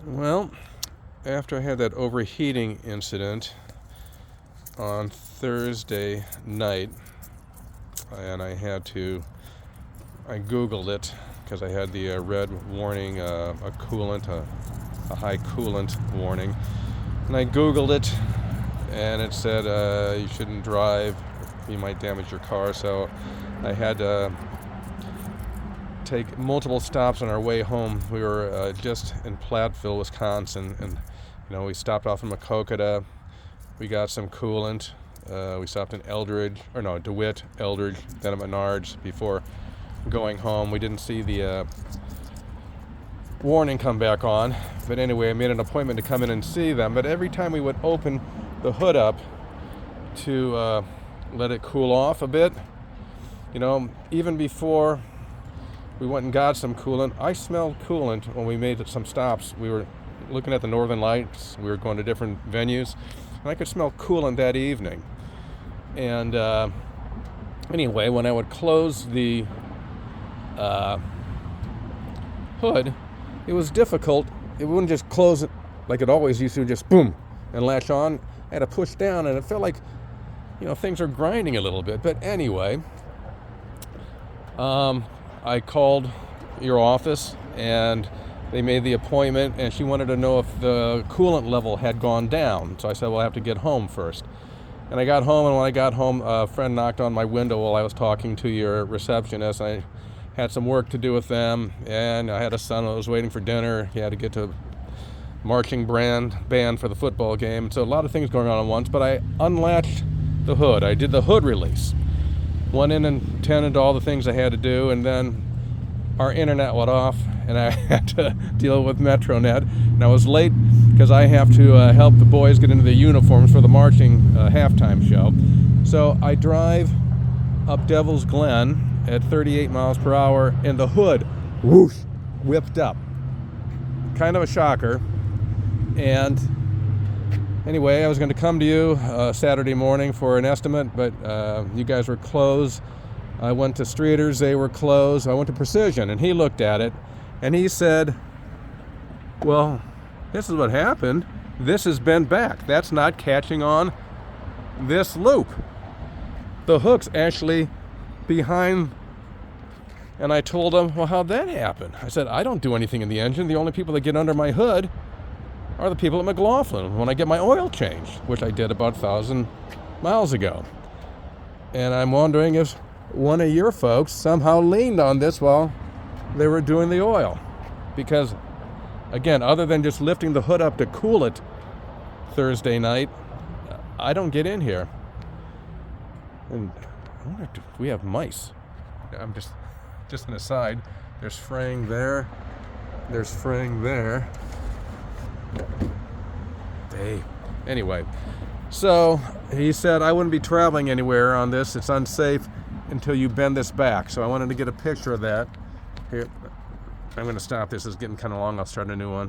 Well, after I had that overheating incident on Thursday night, and I Googled it because I had the red warning, a high coolant warning. And I Googled it, and it said you shouldn't drive, you might damage your car. So I had to take multiple stops on our way home. We were just in Platteville, Wisconsin, and we stopped off in Maquoketa. We got some coolant. We stopped in DeWitt, Eldridge, then at Menards before going home. We didn't see the warning come back on, but anyway, I made an appointment to come in and see them. But every time we would open the hood up to let it cool off a bit, even before we went and got some coolant, I smelled coolant when we made some stops. We were looking at the Northern Lights. We were going to different venues, and I could smell coolant that evening. And anyway, when I would close the hood, it was difficult. It wouldn't just close it like it always used to, just boom, and latch on. I had to push down, and it felt like, things are grinding a little bit. But anyway, I called your office, and they made the appointment, and she wanted to know if the coolant level had gone down. So I said, well, I have to get home first. And I got home, and when I got home, a friend knocked on my window while I was talking to your receptionist. I had some work to do with them, and I had a son who was waiting for dinner. He had to get to marching band for the football game. So a lot of things going on at once, but I unlatched the hood. I did the hood release. Went in and tended to all the things I had to do, and then our internet went off, and I had to deal with MetroNet. And I was late because I have to help the boys get into their uniforms for the marching halftime show. So I drive up Devil's Glen at 38 miles per hour, and the hood, whoosh, whipped up. Kind of a shocker. And anyway, I was going to come to you Saturday morning for an estimate, but you guys were closed. I went to Streeters, they were closed. I went to Precision, and he looked at it, and he said, well, this is what happened. This is bent back. That's not catching on this loop. The hook's actually behind. And I told him, well, how'd that happen? I said, I don't do anything in the engine. The only people that get under my hood are the people at McLaughlin when I get my oil changed, which I did about 1,000 miles ago. And I'm wondering if one of your folks somehow leaned on this while they were doing the oil. Because, again, other than just lifting the hood up to cool it Thursday night, I don't get in here. And I wonder if we have mice. I'm just an aside. There's fraying there. There's fraying there. Hey. Anyway, so he said I wouldn't be traveling anywhere on this. It's unsafe until you bend this back. So I wanted to get a picture of that. Here, I'm going to stop this. It's getting kind of long. I'll start a new one.